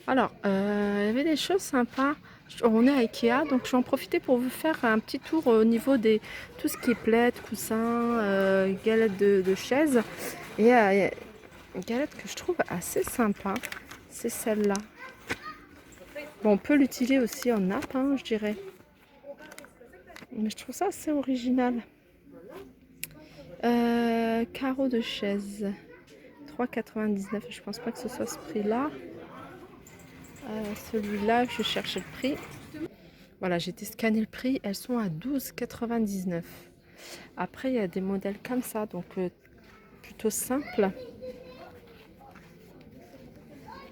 Alors, il y avait des choses sympas. On est à Ikea, donc je vais en profiter pour vous faire un petit tour au niveau des tout ce qui est plaid, coussins, galettes de chaises. Et il y a une galette que je trouve assez sympa, c'est celle-là. Bon, on peut l'utiliser aussi en nappe, hein, je dirais. Mais je trouve ça assez original. Carreau de chaise, 3,99. Je pense pas que ce soit ce prix-là. Celui-là, je cherchais le prix. Voilà, j'ai été scanner le prix. Elles sont à 12,99. Après, il y a des modèles comme ça, donc plutôt simples.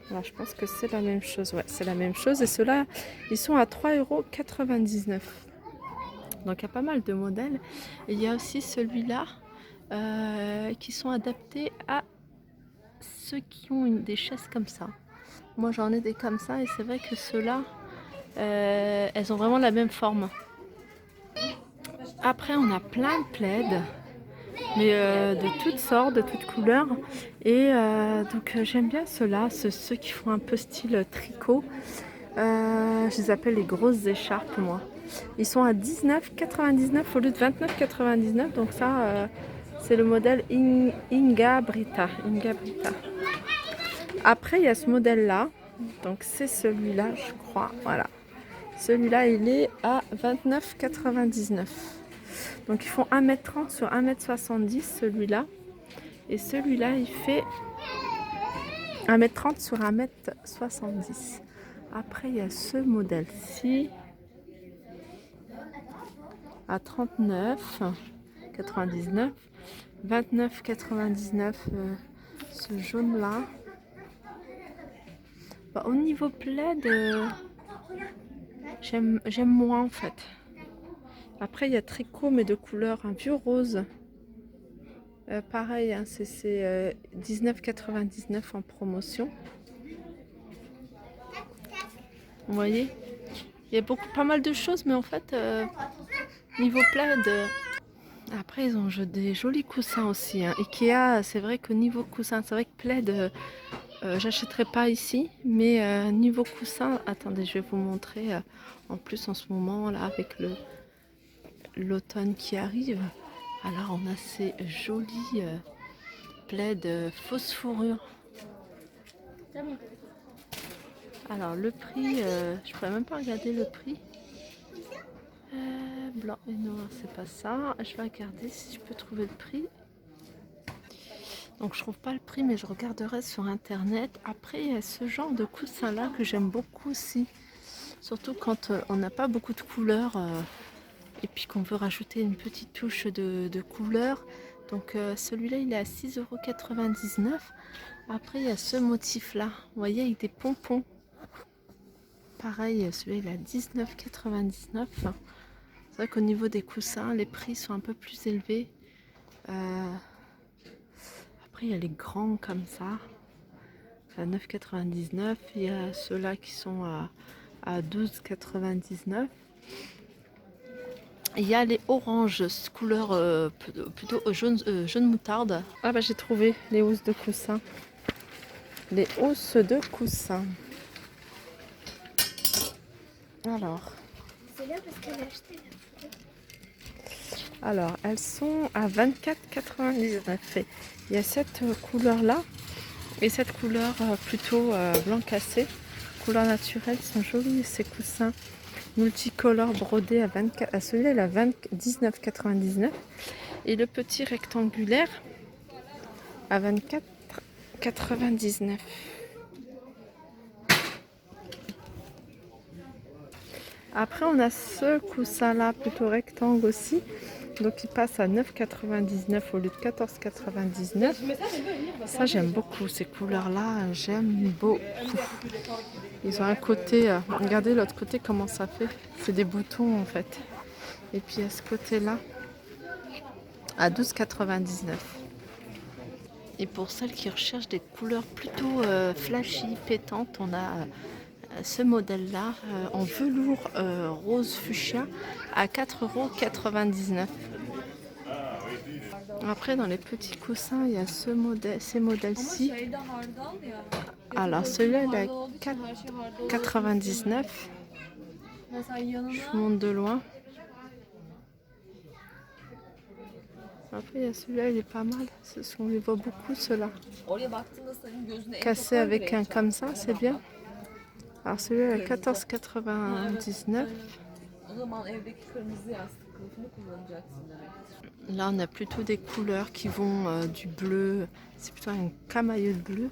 Voilà, je pense que c'est la même chose. Ouais, c'est la même chose. Et ceux-là, ils sont à 3,99 €. Donc, il y a pas mal de modèles. Et il y a aussi celui-là qui sont adaptés à ceux qui ont des chaises comme ça. Moi, j'en ai des comme ça et c'est vrai que ceux-là, elles ont vraiment la même forme. Après, on a plein de plaids, mais de toutes sortes, de toutes couleurs. Et donc, j'aime bien ceux-là, ceux qui font un peu style tricot. Je les appelle les grosses écharpes, moi. Ils sont à 19,99 au lieu de 29,99. Donc ça, c'est le modèle Inga Brita. Après, il y a ce modèle-là. Donc c'est celui-là, je crois. Voilà. Celui-là, il est à 29,99. Donc ils font 1,30 m sur 1,70 m celui-là. Et celui-là, il fait 1,30 m sur 1,70 m. Après, il y a ce modèle-ci à 39,99. 29,99 ce jaune-là. Bah, au niveau plaid, j'aime moins en fait. Après, il y a tricot, mais de couleur un vieux rose. Pareil, hein, c'est 19,99 en promotion. Vous voyez, il y a pas mal de choses, mais en fait, niveau plaid, après ils ont des jolis coussins aussi. Hein. Ikea, c'est vrai que niveau coussin, c'est vrai que plaid, j'achèterai pas ici, mais niveau coussin, attendez, je vais vous montrer. En plus, en ce moment, là, avec l'automne qui arrive, alors on a ces jolis plaids fausse fourrure. Alors le prix, je pourrais même pas regarder le prix. Blanc et noir, c'est pas ça. Je vais regarder si je peux trouver le prix. Donc je trouve pas le prix, mais je regarderai sur internet. Après, il y a ce genre de coussin là que j'aime beaucoup aussi. Surtout quand on n'a pas beaucoup de couleurs et puis qu'on veut rajouter une petite touche de couleur. Donc celui-là, il est à 6,99 €. Après, il y a ce motif-là, vous voyez, avec des pompons. Pareil, celui-là, il est à 19,99 €. C'est vrai qu'au niveau des coussins, les prix sont un peu plus élevés. Après, il y a les grands comme ça, à 9,99 €. Il y a ceux-là qui sont à 12,99 €. Il y a les oranges, couleur plutôt jaune moutarde. Ah bah j'ai trouvé les housses de coussin. Les housses de coussin. Alors. C'est là parce qu'elle a acheté. Alors, elles sont à 24,99 €. Il y a cette couleur-là et cette couleur plutôt blanc cassé. Couleur naturelle, sont jolis ces coussins multicolores brodés à 24. À celui-là, il a 19,99 € et le petit rectangulaire à 24,99 €. Après, on a ce coussin-là, plutôt rectangle aussi. Donc, il passe à 9,99 € au lieu de 14,99 €. Ça, j'aime beaucoup. Ces couleurs-là, j'aime beaucoup. Ils ont un côté... regardez l'autre côté, comment ça fait. C'est des boutons, en fait. Et puis, à ce côté-là, à 12,99 €. Et pour celles qui recherchent des couleurs plutôt flashy, pétantes, on a... ce modèle-là en velours rose fuchsia à 4,99 €. Après, dans les petits coussins, il y a ces modèles-ci. Alors, celui-là, il est à 4,99. Je vous montre de loin. Après, il y a celui-là, il est pas mal. On les voit beaucoup, ceux-là. Cassé avec un comme ça, c'est bien. Alors, celui-là, il est à 14,99. Là, on a plutôt des couleurs qui vont du bleu. C'est plutôt un camailleux bleu.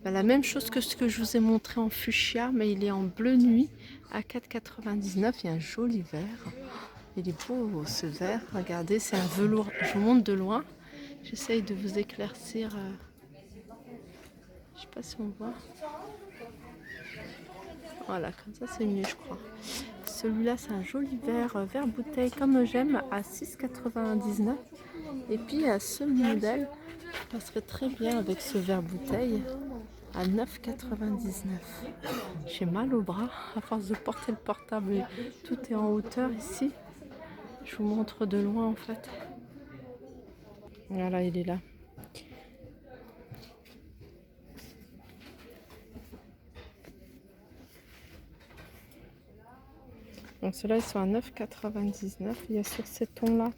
Ben, la même chose que ce que je vous ai montré en fuchsia, mais il est en bleu nuit à 4,99. Il y a un joli vert. Il est beau ce vert. Regardez, c'est un velours. Je vous montre de loin. J'essaye de vous éclaircir. Je sais pas si on voit. Voilà, comme ça c'est mieux, je crois. Celui-là, c'est un joli vert bouteille comme j'aime à 6,99. Et puis à ce modèle passerait très bien avec ce verre bouteille à 9,99. J'ai mal au bras à force de porter le portable. Tout est en hauteur ici. Je vous montre de loin en fait. Voilà, il est là. Donc ceux-là, ils sont à 9,99. Il y a sur ces tons-là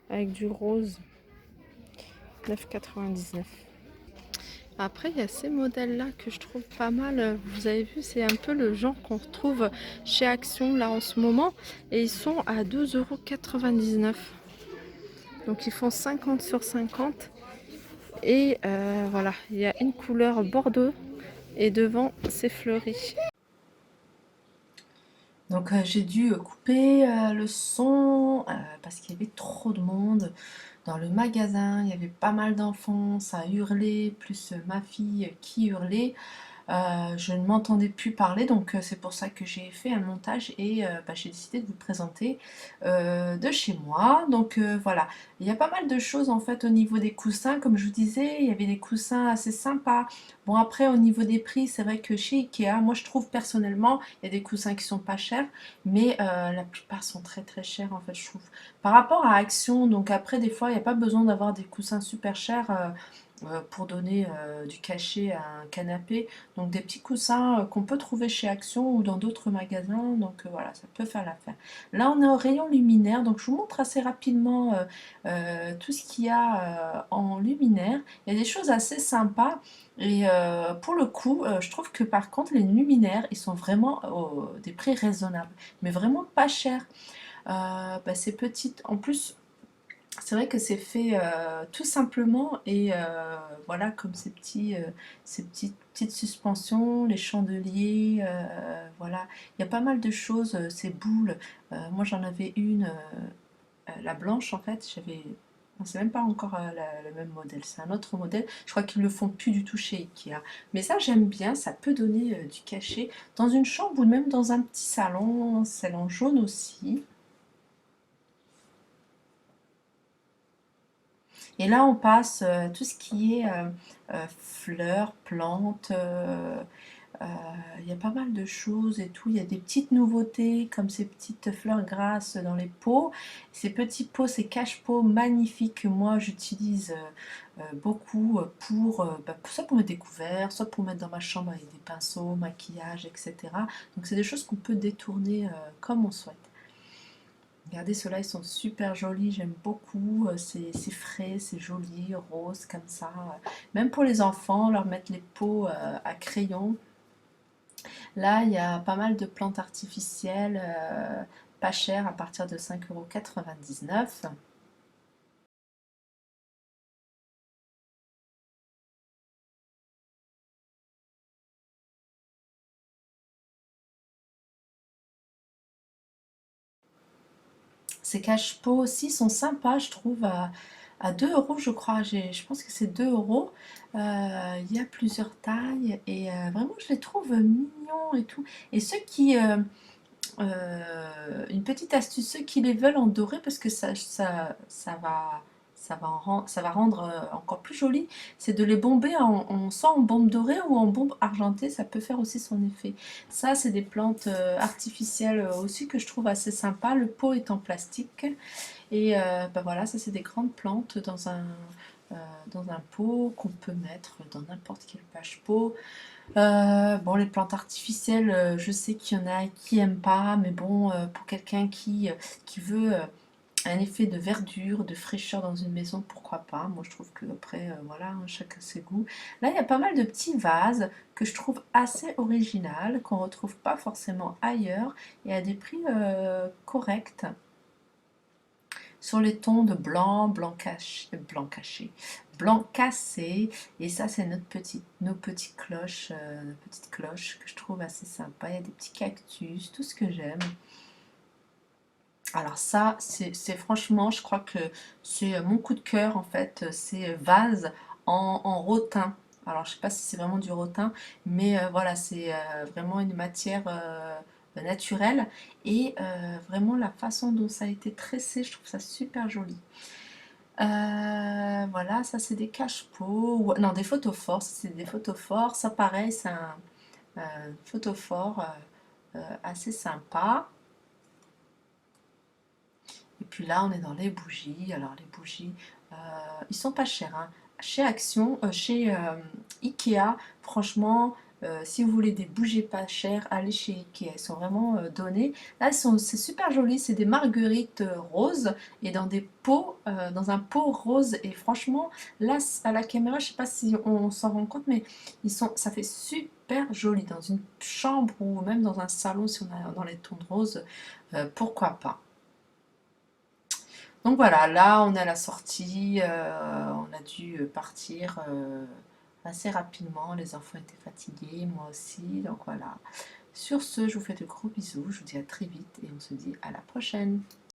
avec du rose. 9,99. Après, il y a ces modèles-là que je trouve pas mal. Vous avez vu, c'est un peu le genre qu'on retrouve chez Action là en ce moment. Et ils sont à 12,99 €. Donc ils font 50 sur 50. Et voilà, il y a une couleur bordeaux. Et devant, c'est fleuri. Donc j'ai dû couper le son parce qu'il y avait trop de monde dans le magasin. Il y avait pas mal d'enfants, ça hurlait, plus ma fille qui hurlait. Je ne m'entendais plus parler, donc c'est pour ça que j'ai fait un montage et j'ai décidé de vous présenter de chez moi. Donc voilà, il y a pas mal de choses en fait au niveau des coussins. Comme je vous disais, il y avait des coussins assez sympas. Bon, après au niveau des prix, c'est vrai que chez Ikea, moi je trouve personnellement, il y a des coussins qui sont pas chers, mais la plupart sont très très chers en fait, je trouve. Par rapport à Action, donc après des fois, il n'y a pas besoin d'avoir des coussins super chers. Pour donner du cachet à un canapé. Donc des petits coussins qu'on peut trouver chez Action ou dans d'autres magasins. Donc voilà, ça peut faire l'affaire. Là, on est au rayon luminaire. Donc je vous montre assez rapidement tout ce qu'il y a en luminaire. Il y a des choses assez sympas. Et pour le coup, je trouve que par contre, les luminaires, ils sont vraiment des prix raisonnables. Mais vraiment pas chers. C'est petit. En plus, c'est vrai que c'est fait tout simplement et voilà comme ces petites suspensions, les chandeliers, voilà. Il y a pas mal de choses, ces boules. Moi j'en avais une, la blanche en fait, j'avais. Non, c'est même pas encore le même modèle, c'est un autre modèle. Je crois qu'ils le font plus du tout chez Ikea. Mais ça j'aime bien, ça peut donner du cachet dans une chambre ou même dans un petit salon jaune aussi. Et là, on passe tout ce qui est fleurs, plantes. Il y a pas mal de choses et tout. Il y a des petites nouveautés comme ces petites fleurs grasses dans les pots. Ces petits pots, ces cache-pots magnifiques que moi j'utilise beaucoup soit pour mes découvertes, soit pour mettre dans ma chambre avec des pinceaux, maquillage, etc. Donc c'est des choses qu'on peut détourner comme on souhaite. Regardez, ceux-là, ils sont super jolis, j'aime beaucoup. C'est frais, c'est joli, rose comme ça. Même pour les enfants, leur mettre les pots à crayon. Là, il y a pas mal de plantes artificielles, pas chères, à partir de 5,99 €. Ces cache-pots aussi sont sympas, je trouve, à 2 € je crois. Je pense que c'est 2 €. Il y a plusieurs tailles et vraiment je les trouve mignons et tout. Et ceux qui, une petite astuce, ceux qui les veulent en doré, parce que ça va, ça va rendre encore plus joli, c'est de les bomber soit en bombe dorée ou en bombe argentée, ça peut faire aussi son effet. Ça, c'est des plantes artificielles aussi que je trouve assez sympa. Le pot est en plastique et bah voilà, ça c'est des grandes plantes euh, dans un pot qu'on peut mettre dans n'importe quelle page pot. Bon, les plantes artificielles, je sais qu'il y en a qui aiment pas, mais bon, pour quelqu'un qui veut un effet de verdure, de fraîcheur dans une maison, pourquoi pas. Moi, je trouve que après, voilà, hein, chacun ses goûts. Là, il y a pas mal de petits vases que je trouve assez original, qu'on retrouve pas forcément ailleurs, et à des prix corrects. Sur les tons de blanc, blanc cassé, et ça c'est nos petites cloches que je trouve assez sympa. Il y a des petits cactus, tout ce que j'aime. Alors ça, c'est franchement, je crois que c'est mon coup de cœur en fait, c'est vase en rotin. Alors je sais pas si c'est vraiment du rotin, mais voilà, c'est vraiment une matière naturelle et vraiment la façon dont ça a été tressé, je trouve ça super joli. Voilà, ça c'est des cache-pots, non des photophores, ça, c'est des photophores, ça pareil, c'est un photophore assez sympa. Et puis là, on est dans les bougies. Alors les bougies, euh, ils sont pas chers, hein. Chez Action, chez Ikea, franchement, si vous voulez des bougies pas chères, allez chez Ikea. Elles sont vraiment données. Là, c'est super joli. C'est des marguerites roses et dans des pots, dans un pot rose. Et franchement, là, à la caméra, je sais pas si on s'en rend compte, mais ça fait super joli dans une chambre ou même dans un salon si on a dans les tons de rose. Pourquoi pas? Donc voilà, là on est à la sortie, on a dû partir assez rapidement, les enfants étaient fatigués, moi aussi, donc voilà. Sur ce, je vous fais de gros bisous, je vous dis à très vite et on se dit à la prochaine.